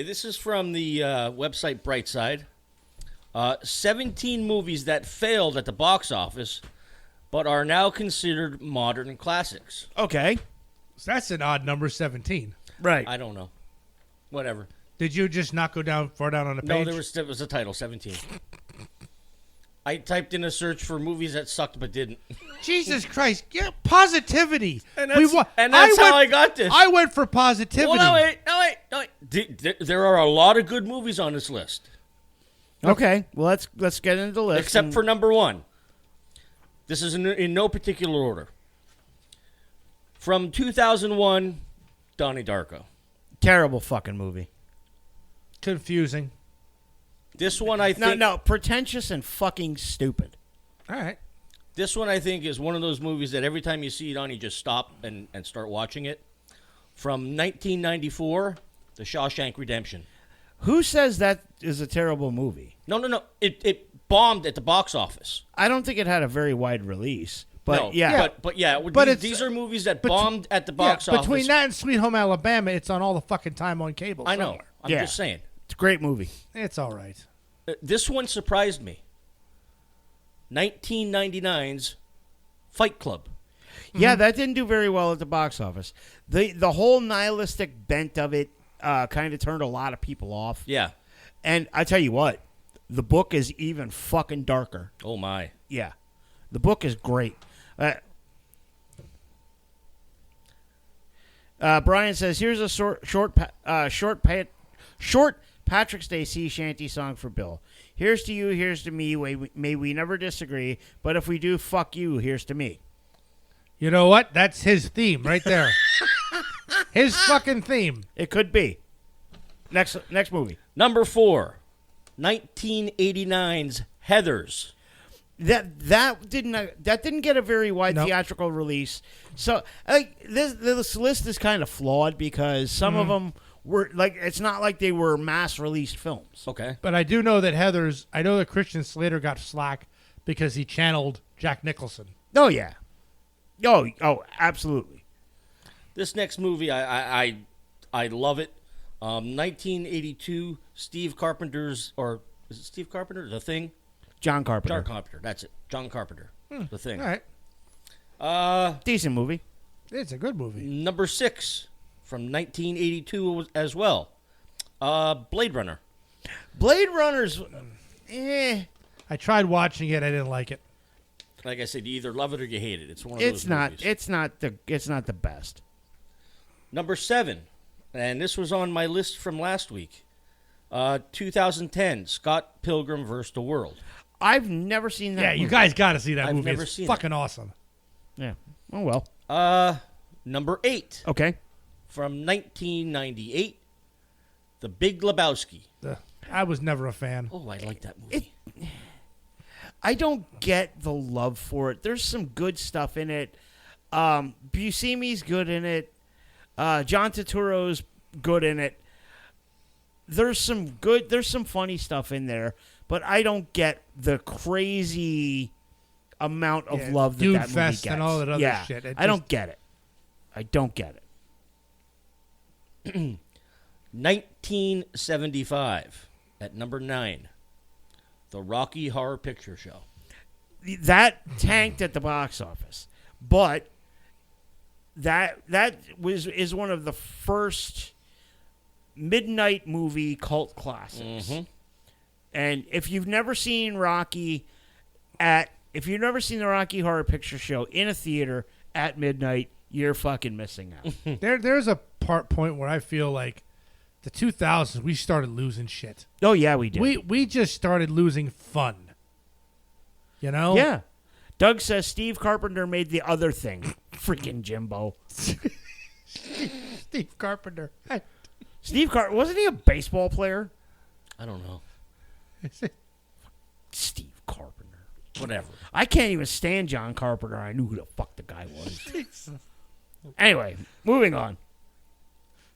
Okay, this is from the website Brightside. 17 movies that failed at the box office, but are now considered modern classics. Okay. So that's an odd number, 17. Right. I don't know. Whatever. Did you just not go far down on the page? No, there was a title, 17. I typed in a search for movies that sucked but didn't. Jesus Christ. Yeah, positivity. And that's how I got this. I went for positivity. Well, no, wait. There are a lot of good movies on this list. Okay. Well, let's get into the list. Except for number one. This is in no particular order. From 2001, Donnie Darko. Terrible fucking movie. Confusing. This one I think... No, pretentious and fucking stupid. All right. This one I think is one of those movies that every time you see it on, you just stop and start watching it. From 1994, The Shawshank Redemption. Who says that is a terrible movie? No. It bombed at the box office. I don't think it had a very wide release. But no, yeah. But these are movies that bombed at the box office. Between that and Sweet Home Alabama, it's on all the fucking time on cable. I know. Somewhere. I'm just saying. It's a great movie. It's all right. This one surprised me. 1999's Fight Club. Yeah, that didn't do very well at the box office. The whole nihilistic bent of it kind of turned a lot of people off. Yeah. And I tell you what, the book is even fucking darker. Oh, my. Yeah. The book is great. Brian says, here's a short Patrick's Day sea shanty song for Bill. Here's to you, here's to me. May we never disagree. But if we do, fuck you, here's to me. You know what? That's his theme right there. His fucking theme. It could be. Next movie. Number 4, 1989's Heathers. That didn't get a very wide theatrical release. So this list is kind of flawed because some of them were like, it's not like they were mass released films. Okay. But I do know that I know that Christian Slater got slack because he channeled Jack Nicholson. Oh yeah. Oh, absolutely. This next movie, I love it. 1982, Steve Carpenter's, or is it Steve Carpenter? The Thing? John Carpenter. John Carpenter, that's it. John Carpenter. The Thing. All right. Decent movie. It's a good movie. Number 6, from 1982 as well. Blade Runner. Blade Runner's, I tried watching it. I didn't like it. Like I said, you either love it or you hate it. It's one of those movies. It's not the best. Number 7, and this was on my list from last week. 2010, Scott Pilgrim vs. the World. I've never seen that. Yeah, movie. you guys got to see that I've movie. never it's seen fucking it. awesome. Yeah. Oh well. Number 8, Okay. from 1998, The Big Lebowski. I was never a fan. Oh, I like that movie. I don't get the love for it. There's some good stuff in it. Buscemi's good in it. John Turturro's good in it. There's some funny stuff in there, but I don't get the crazy amount of love that Dude movie Fest gets. and all that other shit. I don't get it. I don't get it. 1975, at number 9, The Rocky Horror Picture Show. That tanked at the box office, but that is one of the first midnight movie cult classics. Mm-hmm. And if you've never seen the Rocky Horror Picture Show in a theater at midnight, you're fucking missing out. There's a point where I feel like the 2000s we started losing shit. Oh yeah, we did. We just started losing fun. You know? Yeah. Doug says Steve Carpenter made The Other Thing. Freaking Jimbo. Steve Carpenter. Wasn't he a baseball player? I don't know. Steve Carpenter. Whatever. I can't even stand John Carpenter. I knew who the fuck the guy was. Anyway, moving on.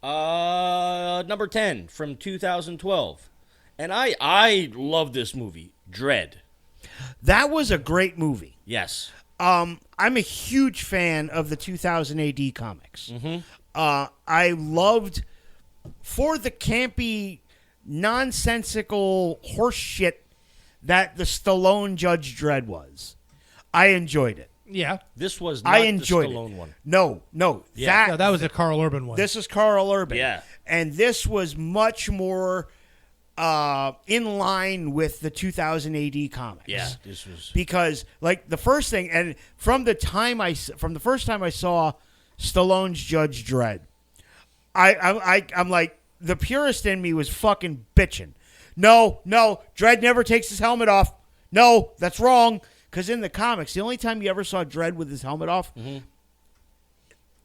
Number 10, from 2012. And I love this movie, Dredd. That was a great movie. Yes. I'm a huge fan of the 2000 AD comics. Mm-hmm. I loved for the campy, nonsensical horse shit that the Stallone Judge Dredd was, I enjoyed it. Yeah. This was not I enjoyed the Stallone it. one. No. Yeah. No, that was a Carl Urban one. This is Carl Urban. Yeah. And this was much more in line with the 2000 AD comics. Yeah, this was... Because, like, the first thing, and from the first time I saw Stallone's Judge Dredd, I'm like, the purist in me was fucking bitching. No, Dredd never takes his helmet off. No, that's wrong. Because in the comics, the only time you ever saw Dredd with his helmet off,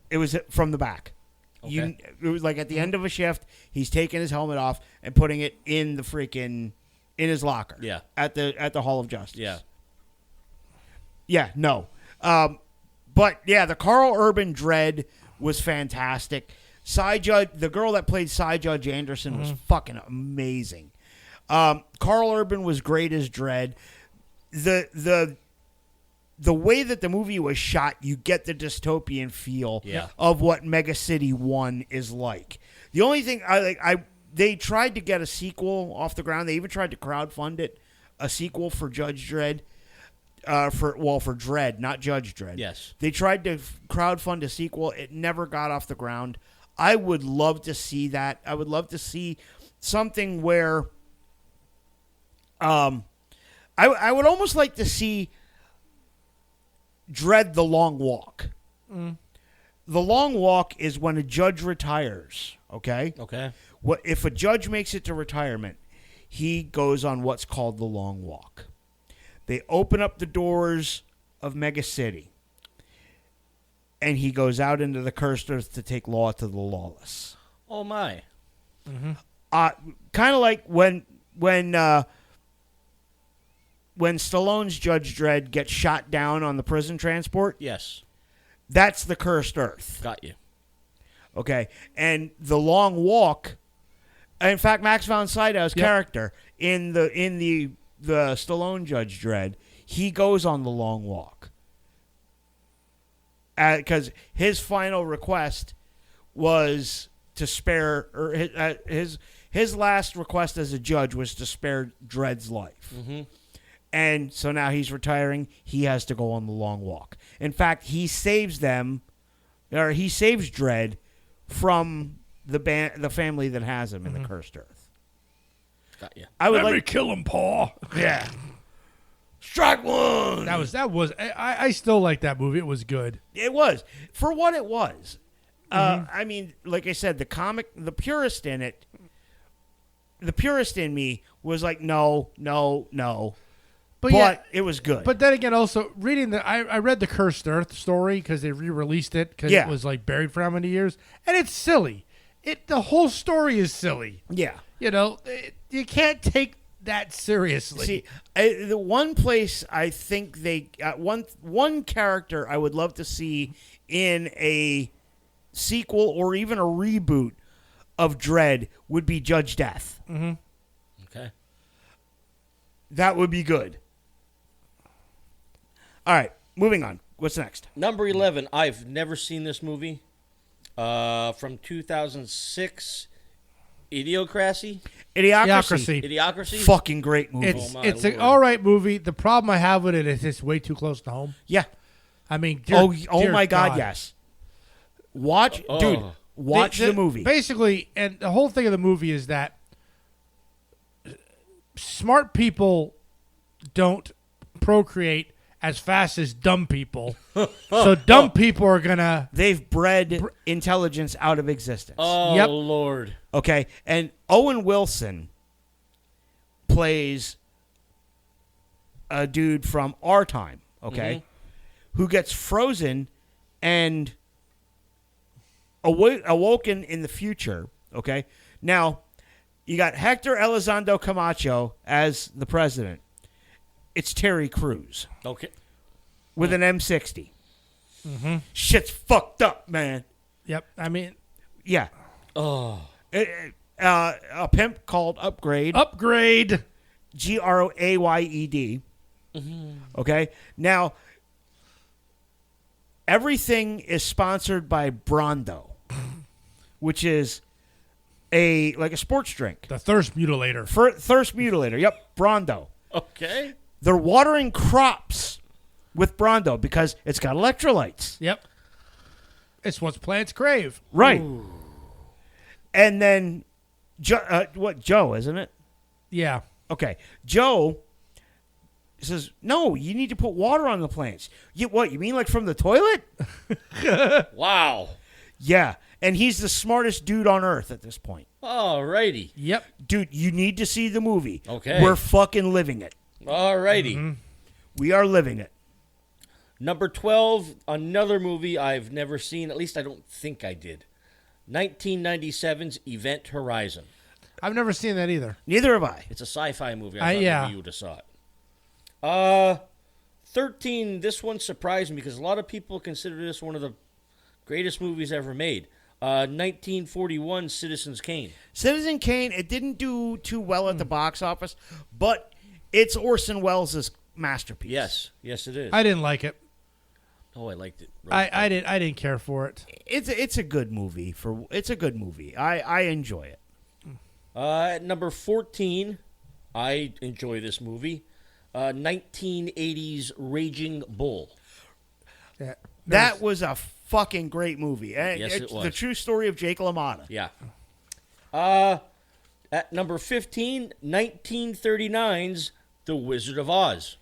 it was from the back. Okay. It was like at the end of a shift, he's taking his helmet off and putting it in the freaking in his locker. Yeah. At the Hall of Justice. Yeah. Yeah. No. But yeah, the Carl Urban Dredd was fantastic. The girl that played Cy Judge Anderson was fucking amazing. Carl Urban was great as Dredd. The way that the movie was shot, you get the dystopian feel of what Mega City 1 is like. The only thing they tried to get a sequel off the ground. They even tried to crowdfund it, a sequel for Judge Dredd. For Dredd, not Judge Dredd. Yes. They tried to crowdfund a sequel. It never got off the ground. I would love to see that. I would love to see something where I would almost like to see Dredd the Long Walk. The Long Walk is when a judge retires, okay? Okay. If a judge makes it to retirement, he goes on what's called the Long Walk. They open up the doors of Mega City, and he goes out into the cursed earth to take law to the lawless. Oh, my. Kind of like when Stallone's Judge Dredd gets shot down on the prison transport. Yes. That's the cursed earth. Got you. Okay. And the Long Walk, in fact, Max von Sydow's character in the Stallone Judge Dredd, he goes on the Long Walk. Because his final request was to spare, or his last request as a judge was to spare Dredd's life. Mm-hmm. And so now he's retiring. He has to go on the Long Walk. In fact, he saves Dredd from the family that has him in the cursed earth. Got you. Let me kill him, Paul. Yeah. Strike one. That was. I still like that movie. It was good. It was for what it was. I mean, like I said, the purist in it, the purist in me was like, no. But it was good. But then again, also reading I read the Cursed Earth story because they re-released it because it was like buried for how many years, and it's silly. The whole story is silly. Yeah. You know, you can't take that seriously. See, the one place I think one character I would love to see in a sequel or even a reboot of Dredd would be Judge Death. Mm-hmm. Okay. That would be good. All right, moving on. What's next? Number 11. I've never seen this movie. From 2006, Idiocracy. Idiocracy. Fucking great movie. It's an all right movie. The problem I have with it is it's way too close to home. Yeah. I mean, dear my God, God, yes. Watch the movie. Basically, and the whole thing of the movie is that smart people don't procreate as fast as dumb people. So dumb people are going to... They've bred intelligence out of existence. Oh, Yep. Lord. Okay, and Owen Wilson plays a dude from our time, okay, who gets frozen and awoken in the future, okay? Now, you got Hector Elizondo Camacho as the president. It's Terry Crews. Okay. With an M60. Mm-hmm. Shit's fucked up, man. Yep. I mean... Yeah. Oh. A pimp called Upgrade. Upgrade. Grayed. Mm-hmm. Okay? Now, everything is sponsored by Brondo, which is like a sports drink. The thirst mutilator. Thirst mutilator. Yep, Brondo. Okay. They're watering crops with Brondo because it's got electrolytes. Yep. It's what plants crave. Right. Ooh. And then, Joe, isn't it? Yeah. Okay. Joe says, no, you need to put water on the plants. You mean like from the toilet? Wow. Yeah. And he's the smartest dude on earth at this point. Alrighty. Yep. Dude, you need to see the movie. Okay. We're fucking living it. Alrighty. Mm-hmm. We are living it. Number 12, another movie I've never seen. At least I don't think I did. 1997's Event Horizon. I've never seen that either. Neither have I. It's a sci-fi movie. I thought yeah. maybe you would have saw it. 13, this one surprised me because a lot of people consider this one of the greatest movies ever made. 1941, Citizens Kane. Citizen Kane, it didn't do too well at the box office, but it's Orson Welles' masterpiece. Yes, it is. I didn't like it. Oh, I liked it. I didn't care for it. It's a good movie. It's a good movie. I enjoy it. At number 14, I enjoy this movie. 1980's Raging Bull. Yeah. That was a fucking great movie. Yes, it was. The true story of Jake LaMotta. Yeah. At number 15, 1939's The Wizard of Oz.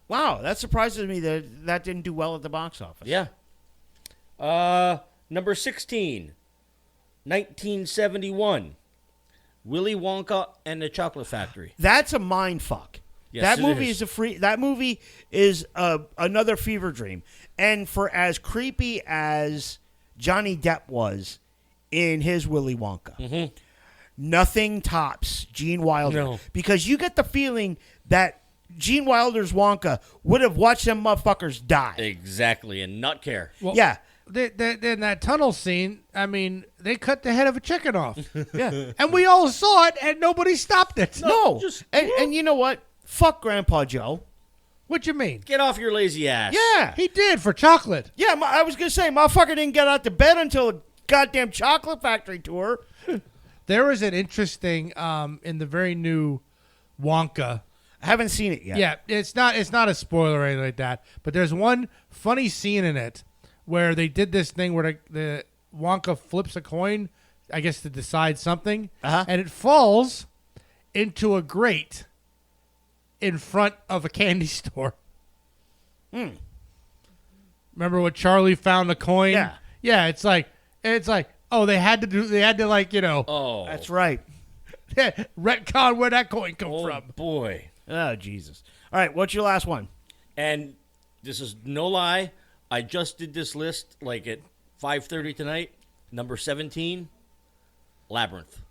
Wow, that surprises me that didn't do well at the box office. Yeah. Number 16, 1971, Willy Wonka and the Chocolate Factory. That's a mind fuck. Yes, that it movie is. That movie is another fever dream. And for as creepy as Johnny Depp was in his Willy Wonka, nothing tops Gene Wilder. No. Because you get the feeling that Gene Wilder's Wonka would have watched them motherfuckers die. Exactly, and not care. Well, Yeah. In that tunnel scene, I mean, they cut the head of a chicken off. Yeah. And we all saw it, and nobody stopped it. No. just- And you know what? Fuck Grandpa Joe. What you mean? Get off your lazy ass. Yeah. He did for chocolate. Yeah, I was going to say, motherfucker didn't get out to bed until the goddamn chocolate factory tour. There is an interesting in the very new Wonka. I haven't seen it yet. Yeah, it's not a spoiler or anything like that. But there's one funny scene in it where they did this thing where the Wonka flips a coin, I guess to decide something, and it falls into a grate in front of a candy store. Remember when Charlie found a coin? Yeah. Yeah, it's like oh, they had to like, you know, Oh, That's right. retcon where that coin come oh from. boy. Oh, Jesus. All right, what's your last one? And this is no lie. I just did this list like at 5:30 tonight. Number 17, Labyrinth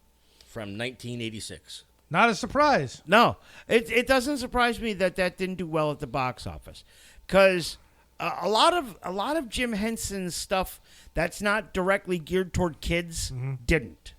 from 1986. Not a surprise. No, it doesn't surprise me that didn't do well at the box office, because a lot of Jim Henson's stuff that's not directly geared toward kids didn't.